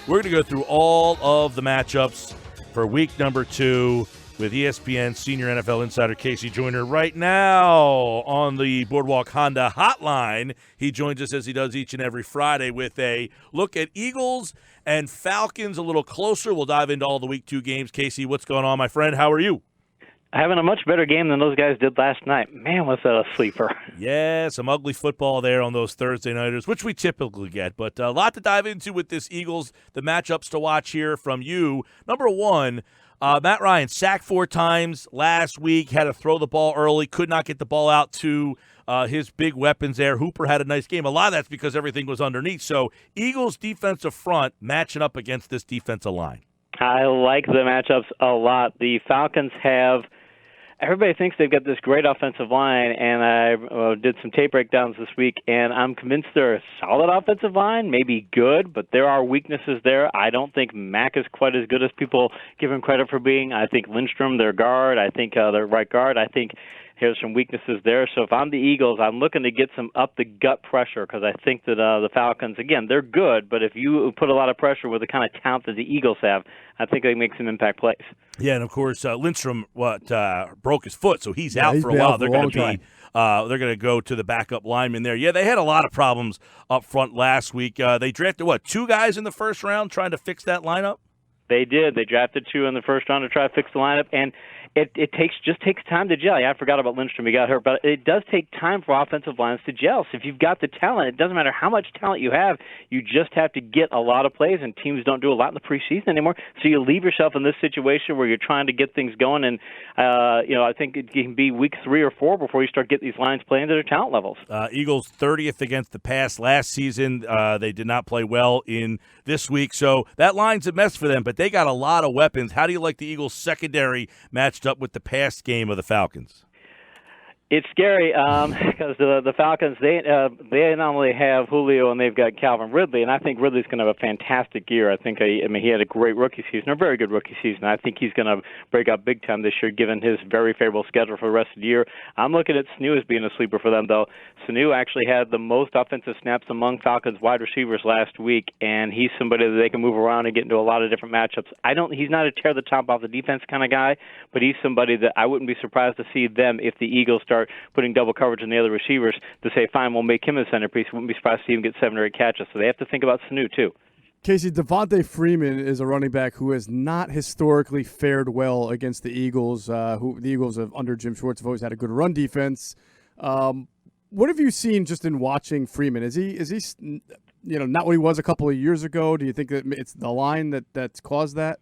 We're going to go through all of the matchups for week number 2 with ESPN Senior NFL Insider KC Joyner right now on the Boardwalk Honda Hotline. He joins us as he does each and every Friday with a look at Eagles and Falcons a little closer. We'll dive into all the week 2 games. KC, what's going on, my friend? How are you? Having a much better game than those guys did last night. Man, was that a sleeper. Yeah, some ugly football there on those Thursday nighters, which we typically get. But a lot to dive into with this Eagles, the matchups to watch here from you. Number 1, Matt Ryan sacked 4 times last week, had to throw the ball early, could not get the ball out to his big weapons there. Hooper had a nice game. A lot of that's because everything was underneath. So Eagles defensive front matching up against this defensive line. I like the matchups a lot. The Falcons have – everybody thinks they've got this great offensive line, and I did some tape breakdowns this week, and I'm convinced they're a solid offensive line, maybe good, but there are weaknesses there. I don't think Mack is quite as good as people give him credit for being. I think Lindstrom, their guard, I think their right guard, I think there's some weaknesses there. So if I'm the Eagles, I'm looking to get some up-the-gut pressure because I think that the Falcons, again, they're good, but if you put a lot of pressure with the kind of talent that the Eagles have, I think they make some impact plays. Yeah, and of course, Lindstrom broke his foot, so he's out for a while. They're going to go to the backup lineman there. Yeah, they had a lot of problems up front last week. They drafted, 2 guys in the first round trying to fix that lineup? They did. They drafted 2 in the first round to try to fix the lineup, and it takes time to gel. Yeah, I forgot about Lindstrom. He got hurt, but it does take time for offensive lines to gel. So if you've got the talent, it doesn't matter how much talent you have. You just have to get a lot of plays, and teams don't do a lot in the preseason anymore. So you leave yourself in this situation where you're trying to get things going, and I think it can be week 3 or 4 before you start getting these lines playing to their talent levels. Eagles 30th against the pass last season. They did not play well in this week, so that line's a mess for them, but they got a lot of weapons. How do you like the Eagles secondary matched up with the pass game of the Falcons? It's scary because the Falcons, they not only have Julio and they've got Calvin Ridley, and I think Ridley's going to have a fantastic year. I think he had a great rookie season, a very good rookie season. I think he's going to break out big time this year given his very favorable schedule for the rest of the year. I'm looking at Sanu as being a sleeper for them, though. Sanu actually had the most offensive snaps among Falcons wide receivers last week, and he's somebody that they can move around and get into a lot of different matchups. He's not a tear the top off the defense kind of guy, but he's somebody that I wouldn't be surprised to see them if the Eagles start putting double coverage on the other receivers to say, fine, we'll make him a centerpiece. Wouldn't be surprised to see him get 7 or 8 catches. So they have to think about Sanu, too. Casey, Devontae Freeman is a running back who has not historically fared well against the Eagles, who the Eagles have, under Jim Schwartz, have always had a good run defense. What have you seen just in watching Freeman? Is he not what he was a couple of years ago? Do you think that it's the line that's caused that?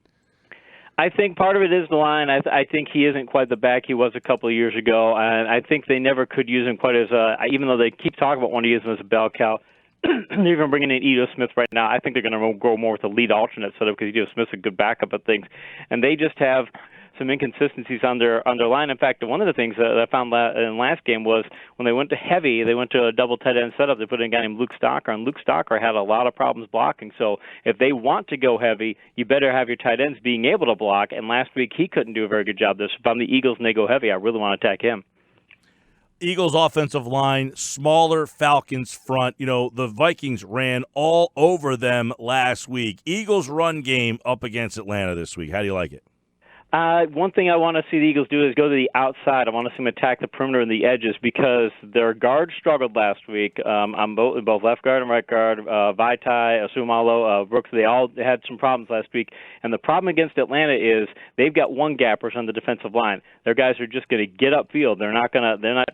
I think part of it is the line. I think he isn't quite the back he was a couple of years ago, and I think they never could use him quite as even though they keep talking about wanting to use him as a bell cow. They're even bringing in Ito Smith right now. I think they're going to go more with a lead alternate setup because Ito Smith's a good backup at things, and they just have some inconsistencies on their line. In fact, one of the things that I found in last game was when they went to heavy, they went to a double tight end setup. They put in a guy named Luke Stocker, and Luke Stocker had a lot of problems blocking. So if they want to go heavy, you better have your tight ends being able to block. And last week he couldn't do a very good job there. So if I'm the Eagles and they go heavy, I really want to attack him. Eagles offensive line, smaller Falcons front. The Vikings ran all over them last week. Eagles run game up against Atlanta this week. How do you like it? One thing I want to see the Eagles do is go to the outside. I want to see them attack the perimeter and the edges because their guards struggled last week. On both left guard and right guard, Vaitai, Asumalo, Brooks, they all had some problems last week. And the problem against Atlanta is they've got one gappers on the defensive line. Their guys are just going to get upfield. They're not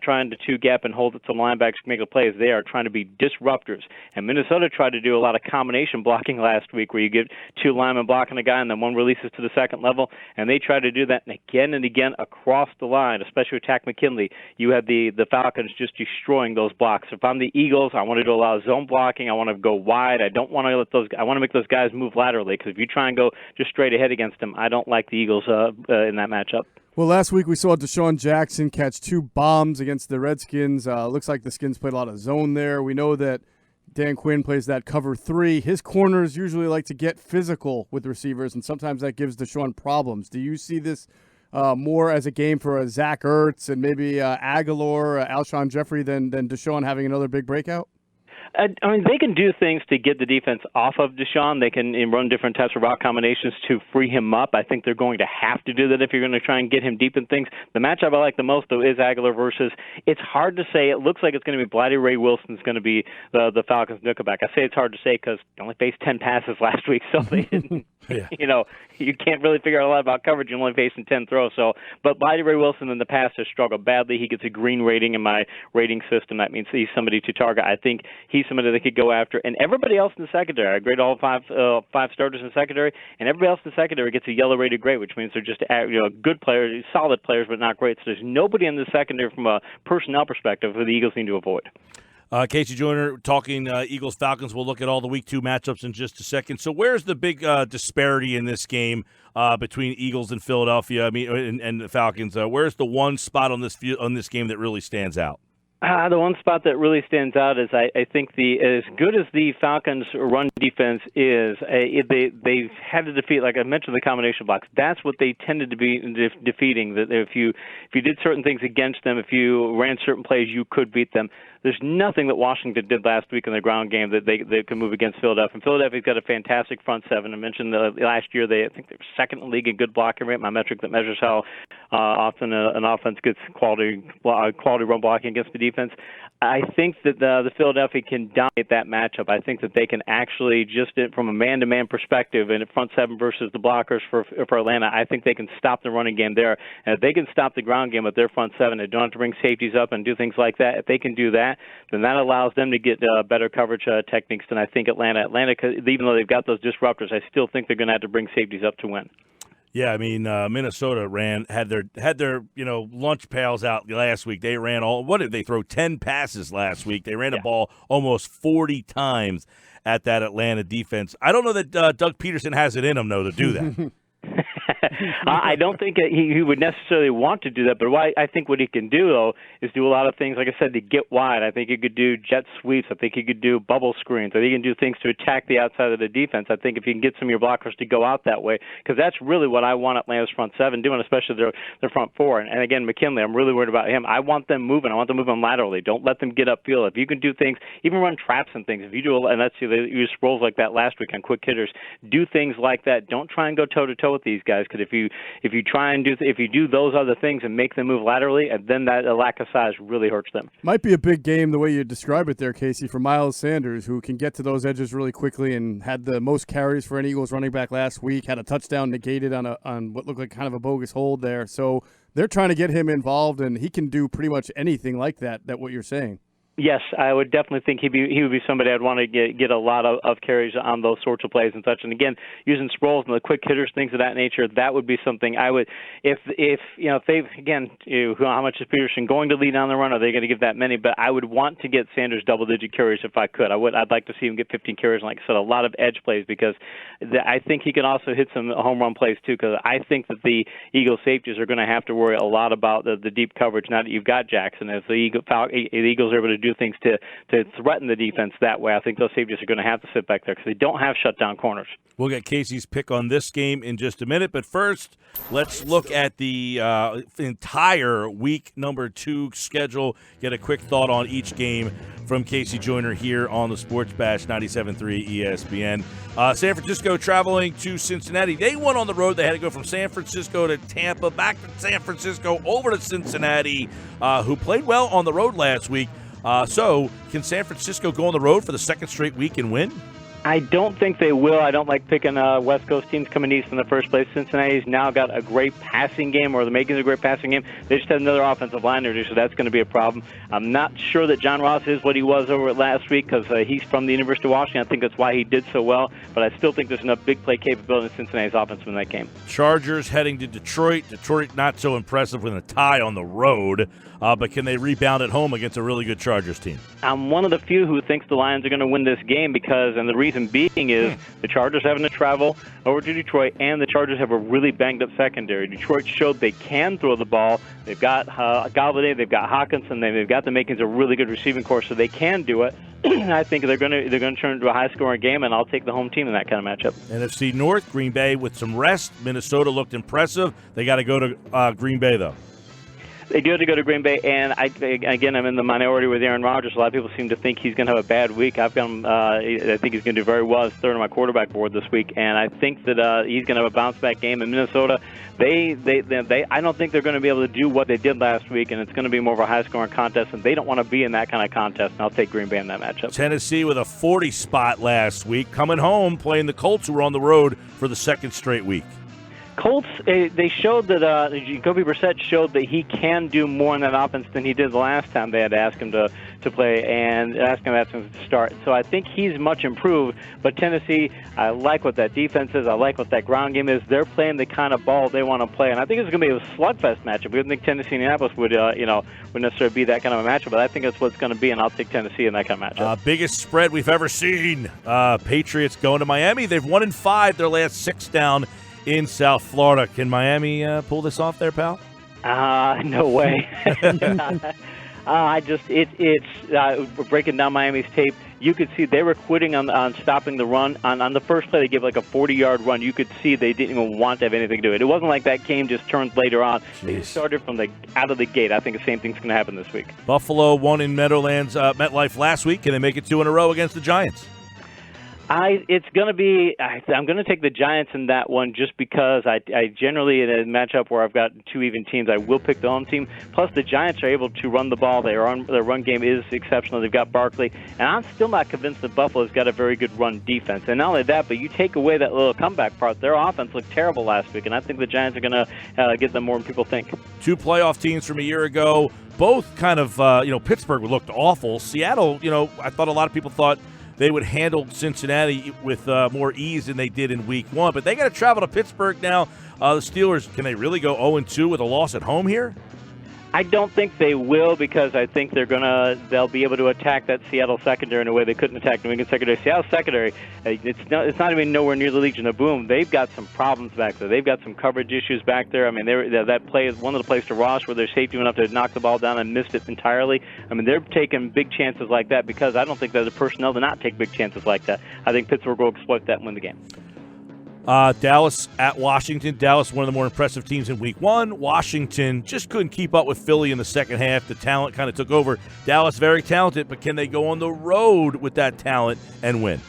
trying to two gap and hold it to linebackers to make the plays. They are trying to be disruptors. And Minnesota tried to do a lot of combination blocking last week where you get 2 linemen blocking a guy and then one releases to the second level, and they try to do that and again across the line, especially with Tack McKinley. You had the Falcons just destroying those blocks. If I'm the Eagles, I want to do a lot of zone blocking. I want to go wide. I want to make those guys move laterally because if you try and go just straight ahead against them, I don't like the Eagles in that matchup. Well, last week we saw Deshaun Jackson catch 2 bombs against the Redskins. Looks like the Skins played a lot of zone there. We know that Dan Quinn plays that cover 3. His corners usually like to get physical with receivers, and sometimes that gives Deshaun problems. Do you see this more as a game for Zach Ertz and maybe Aguilar, Alshon Jeffrey than Deshaun having another big breakout? I mean, they can do things to get the defense off of Deshaun. They can run different types of route combinations to free him up. I think they're going to have to do that if you're going to try and get him deep in things. The matchup I like the most, though, is Aguilar versus. It's hard to say. It looks like it's going to be Blighty Ray Wilson's going to be the Falcons' nickelback. I say it's hard to say because they only faced 10 passes last week, so they didn't. Yeah. You can't really figure out a lot about coverage. You're only facing 10 throws. But Blighty Ray Wilson in the past has struggled badly. He gets a green rating in my rating system. That means he's somebody to target. I think he's somebody they could go after. And everybody else in the secondary, I grade all five starters in the secondary, and everybody else in the secondary gets a yellow rated grade, which means they're just good players, solid players, but not great. So there's nobody in the secondary from a personnel perspective who the Eagles need to avoid. KC Joyner talking Eagles-Falcons. We'll look at all the Week 2 matchups in just a second. So where's the big disparity in this game between Eagles and Philadelphia? And the Falcons. Where's the one spot on this game that really stands out? The one spot that really stands out is I think as good as the Falcons' run defense is, they had to defeat, like I mentioned, the combination blocks. That's what they tended to be defeating. That if you did certain things against them, if you ran certain plays, you could beat them. There's nothing that Washington did last week in the ground game that they could move against Philadelphia. And Philadelphia's got a fantastic front seven. I mentioned last year I think they were second in the league in good blocking rate, my metric that measures how often an offense gets quality run blocking against the defense. I think that the Philadelphia can dominate that matchup. I think that they can actually, just from a man-to-man perspective, and front seven versus the blockers for Atlanta, I think they can stop the running game there. And if they can stop the ground game with their front seven, they don't have to bring safeties up and do things like that. If they can do that, then that allows them to get better coverage techniques than I think Atlanta, even though they've got those disruptors, I still think they're going to have to bring safeties up to win. Yeah, I mean, Minnesota had their lunch pails out last week. They ran what did they throw? 10 passes last week. They ran the ball almost 40 times at that Atlanta defense. I don't know that Doug Peterson has it in him, though, to do that. I don't think he would necessarily want to do that, but I think what he can do, though, is do a lot of things, like I said, to get wide. I think he could do jet sweeps. I think he could do bubble screens. I think he can do things to attack the outside of the defense. I think if you can get some of your blockers to go out that way, because that's really what I want Atlanta's front seven doing, especially their front four. And again, McKinley, I'm really worried about him. I want them moving. I want them moving laterally. Don't let them get upfield. If you can do things, even run traps and things, if you do, and let's see, they use rolls like that last week on quick hitters, do things like that. Don't try and go toe-to-toe with these guys, because if you do those other things and make them move laterally, and then that lack of size really hurts them. Might be a big game the way you describe it there, Casey, for Miles Sanders, who can get to those edges really quickly and had the most carries for an Eagles running back last week, had a touchdown negated on what looked like kind of a bogus hold there. So they're trying to get him involved, and he can do pretty much anything like that what you're saying. Yes, I would definitely think he would be somebody I'd want to get a lot of carries on those sorts of plays and such. And again, using Sproles and the quick hitters, things of that nature, that would be something I would. If they've how much is Peterson going to lead on the run? Are they going to give that many? But I would want to get Sanders double-digit carries if I could. I'd like to see him get 15 carries, and like I said, a lot of edge plays, because I think he can also hit some home run plays too. Because I think that the Eagles safeties are going to have to worry a lot about the deep coverage now that you've got Jackson. If the Eagles are able to do things to threaten the defense that way, I think those safeties are going to have to sit back there because they don't have shutdown corners. We'll get Casey's pick on this game in just a minute, but first, let's look at the entire week number 2 schedule, get a quick thought on each game from KC Joyner here on the Sports Bash 97.3 ESPN. San Francisco traveling to Cincinnati. They won on the road. They had to go from San Francisco to Tampa, back to San Francisco, over to Cincinnati, who played well on the road last week. So can San Francisco go on the road for the second straight week and win? I don't think they will. I don't like picking West Coast teams coming east in the first place. Cincinnati's now got a great passing game, or they're making a great passing game. They just had another offensive line to do, so that's going to be a problem. I'm not sure that John Ross is what he was over at last week, because he's from the University of Washington. I think that's why he did so well, but I still think there's enough big play capability in Cincinnati's offense in that game. Chargers heading to Detroit. Detroit not so impressive with a tie on the road, but can they rebound at home against a really good Chargers team? I'm one of the few who thinks the Lions are going to win this game, because, and the reason being is the Chargers having to travel over to Detroit, and the Chargers have a really banged-up secondary. Detroit showed they can throw the ball. They've got Galladay, they've got Hawkinson, they've got the makings of a really good receiving corps, so they can do it. I think they're going to turn into a high-scoring game, and I'll take the home team in that kind of matchup. NFC North, Green Bay with some rest. Minnesota looked impressive. They got to go to Green Bay, though. They do have to go to Green Bay, and again, I'm in the minority with Aaron Rodgers. A lot of people seem to think he's going to have a bad week. I think he's going to do very well. He's third on my quarterback board this week, and I think that he's going to have a bounce-back game. In Minnesota, I don't think they're going to be able to do what they did last week, and it's going to be more of a high-scoring contest, and they don't want to be in that kind of contest, and I'll take Green Bay in that matchup. Tennessee with a 40 spot last week, coming home, playing the Colts, who were on the road for the second straight week. Colts, they showed that Jacoby Brissett showed that he can do more in that offense than he did the last time they had to ask him to play and ask him to start. So I think he's much improved. But Tennessee, I like what that defense is. I like what that ground game is. They're playing the kind of ball they want to play, and I think it's going to be a slugfest matchup. We didn't think Tennessee and Indianapolis would necessarily be that kind of a matchup, but I think that's what it's going to be, and I'll take Tennessee in that kind of matchup. Biggest spread we've ever seen. Patriots going to Miami. They've won in 5 their last 6 down in South Florida. Can Miami pull this off there, pal? No way. We're breaking down Miami's tape. You could see they were quitting on stopping the run. On the first play, they gave like a 40-yard run. You could see they didn't even want to have anything to do with it. It wasn't like that game just turned later on. Jeez. They started from out of the gate. I think the same thing's going to happen this week. Buffalo won in MetLife last week. Can they make it 2 in a row against the Giants? I'm going to take the Giants in that one just because I generally, in a matchup where I've got 2 even teams, I will pick the home team. Plus, the Giants are able to run the ball. Their run game is exceptional. They've got Barkley. And I'm still not convinced that Buffalo's got a very good run defense. And not only that, but you take away that little comeback part, their offense looked terrible last week. And I think the Giants are going to get them more than people think. 2 playoff teams from a year ago, both kind of, Pittsburgh looked awful. Seattle, I thought a lot of people thought they would handle Cincinnati with more ease than they did in Week 1. But they got to travel to Pittsburgh now. The Steelers, can they really go 0-2 with a loss at home here? I don't think they will because I think they'll be able to attack that Seattle secondary in a way they couldn't attack New England secondary. Seattle secondary, it's not even nowhere near the Legion of Boom. They've got some problems back there. They've got some coverage issues back there. I mean, that play is one of the plays to Ross where their safety went up to knock the ball down and missed it entirely. I mean, they're taking big chances like that because I don't think they're the personnel to not take big chances like that. I think Pittsburgh will exploit that and win the game. Dallas at Washington. Dallas, one of the more impressive teams in Week 1. Washington just couldn't keep up with Philly in the second half. The talent kind of took over. Dallas, very talented, but can they go on the road with that talent and win?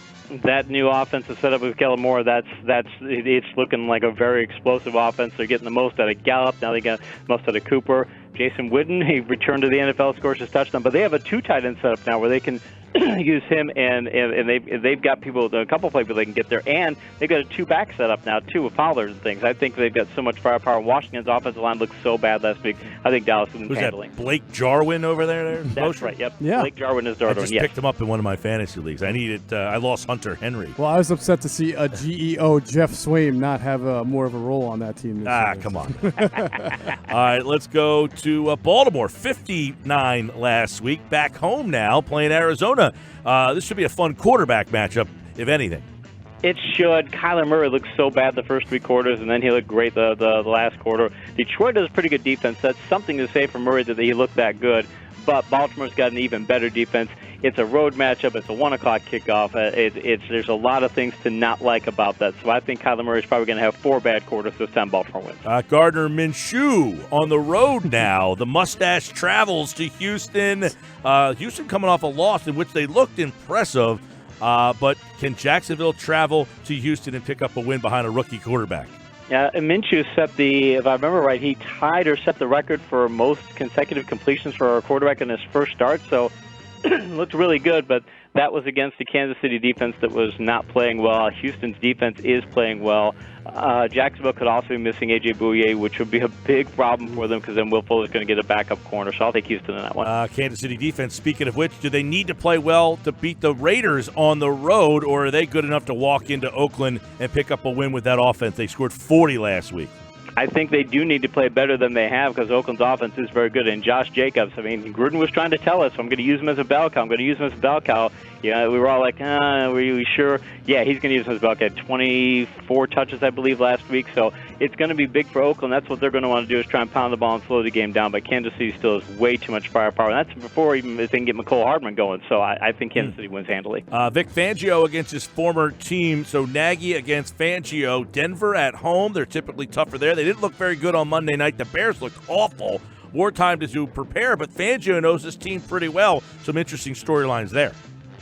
That new offensive setup with Kellen Moore, it's looking like a very explosive offense. They're getting the most out of Gallup. Now they got the most out of Cooper. Jason Witten, he returned to the NFL, scores his touchdown. But they have a 2 tight end setup now where they can use him, and they've got a couple of people they can get there, and they've got a 2-back setup now too with Fowler and things. I think they've got so much firepower. Washington's offensive line looked so bad last week. I think Dallas is handling. That Blake Jarwin over there? That's right. Yep. Yeah. Blake Jarwin is Darwin. I just picked him up in one of my fantasy leagues. I lost Hunter Henry. Well, I was upset to see a GEO Jeff Swaim not have more of a role on that team. Come on. All right, let's go to Baltimore. 59 last week. Back home now, playing Arizona. This should be a fun quarterback matchup, if anything. It should. Kyler Murray looked so bad the first 3 quarters, and then he looked great the last quarter. Detroit does pretty good defense. That's something to say for Murray that he looked that good. But Baltimore's got an even better defense. It's a road matchup. It's a 1 o'clock kickoff. There's a lot of things to not like about that. So I think Kyler Murray's probably going to have 4 bad quarters this time. Baltimore wins. Gardner Minshew on the road now. The mustache travels to Houston. Houston coming off a loss in which they looked impressive. But can Jacksonville travel to Houston and pick up a win behind a rookie quarterback? Minshew if I remember right, he tied or set the record for most consecutive completions for a quarterback in his first start. So looked really good, but that was against the Kansas City defense that was not playing well. Houston's defense is playing well. Jacksonville could also be missing A.J. Bouye, which would be a big problem for them because then Will Fuller's going to get a backup corner. So I'll take Houston in that one. Kansas City defense, speaking of which, do they need to play well to beat the Raiders on the road, or are they good enough to walk into Oakland and pick up a win with that offense? They scored 40 last week. I think they do need to play better than they have because Oakland's offense is very good. And Josh Jacobs, Gruden was trying to tell us, I'm going to use him as a bell cow. Yeah, we were all like, were you sure? Yeah, he's going to use him as a bell cow. 24 touches, I believe, last week. So it's going to be big for Oakland. That's what they're going to want to do is try and pound the ball and slow the game down. But Kansas City still has way too much firepower. And that's before even if they can get McCole Hardman going. So I think Kansas City wins handily. Vic Fangio against his former team. So Nagy against Fangio. Denver at home. They're typically tougher there. They didn't look very good on Monday night. The Bears looked awful more time to prepare, but Fangio knows this team pretty well. Some interesting storylines there.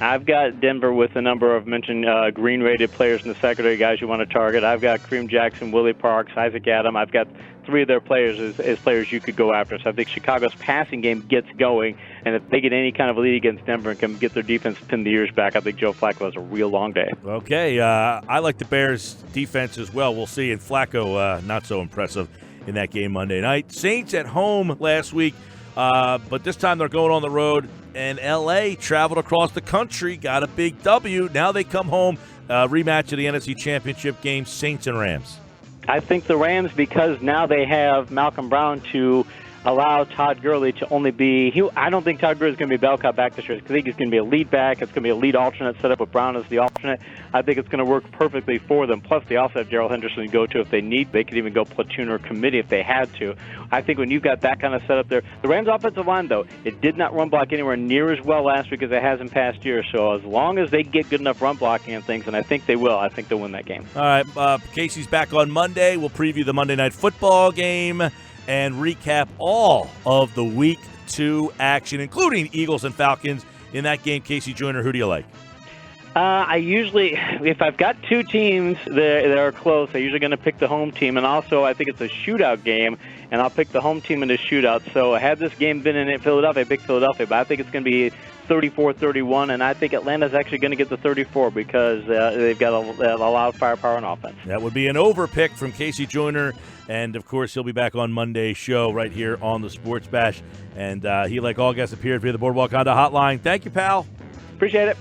I've got Denver with a number of mentioned green-rated players in the secondary, guys you want to target. I've got Kareem Jackson, Willie Parks, Isaac Adam. I've got three of their players as players you could go after. So I think Chicago's passing game gets going, and if they get any kind of a lead against Denver and can get their defense to pin the ears back, I think Joe Flacco has a real long day. Okay, I like the Bears' defense as well. We'll see. And Flacco, not so impressive in that game Monday night. Saints at home last week, but this time they're going on the road. And L.A. traveled across the country, got a big W. Now they come home, rematch of the NFC Championship game, Saints and Rams. I think the Rams, because now they have Malcolm Brown to allow Todd Gurley to only be I don't think Todd Gurley is going to be bell cow back this year. I think he's going to be a lead back. It's going to be a lead alternate set up with Brown as the alternate. I think it's going to work perfectly for them. Plus, they also have Gerald Henderson to go to if they need. They could even go platoon or committee if they had to. I think when you've got that kind of setup there, the Rams' offensive line, though, it did not run block anywhere near as well last week as it has in past years. So as long as they get good enough run blocking and things, and I think they will, I think they'll win that game. All right, Casey's back on Monday. We'll preview the Monday Night Football game and recap all of the Week 2 action, including Eagles and Falcons. In that game, KC Joyner, who do you like? I usually, if I've got two teams that are close, I'm usually going to pick the home team. And also, I think it's a shootout game, and I'll pick the home team in the shootout. So had this game been in Philadelphia, I pick Philadelphia. But I think it's going to be 34-31, and I think Atlanta's actually going to get the 34 because they've got a lot of firepower on offense. That would be an over pick from KC Joyner. And, of course, he'll be back on Monday's show right here on the Sports Bash. And he, like all guests, appeared via the Boardwalk Honda hotline. Thank you, pal. Appreciate it.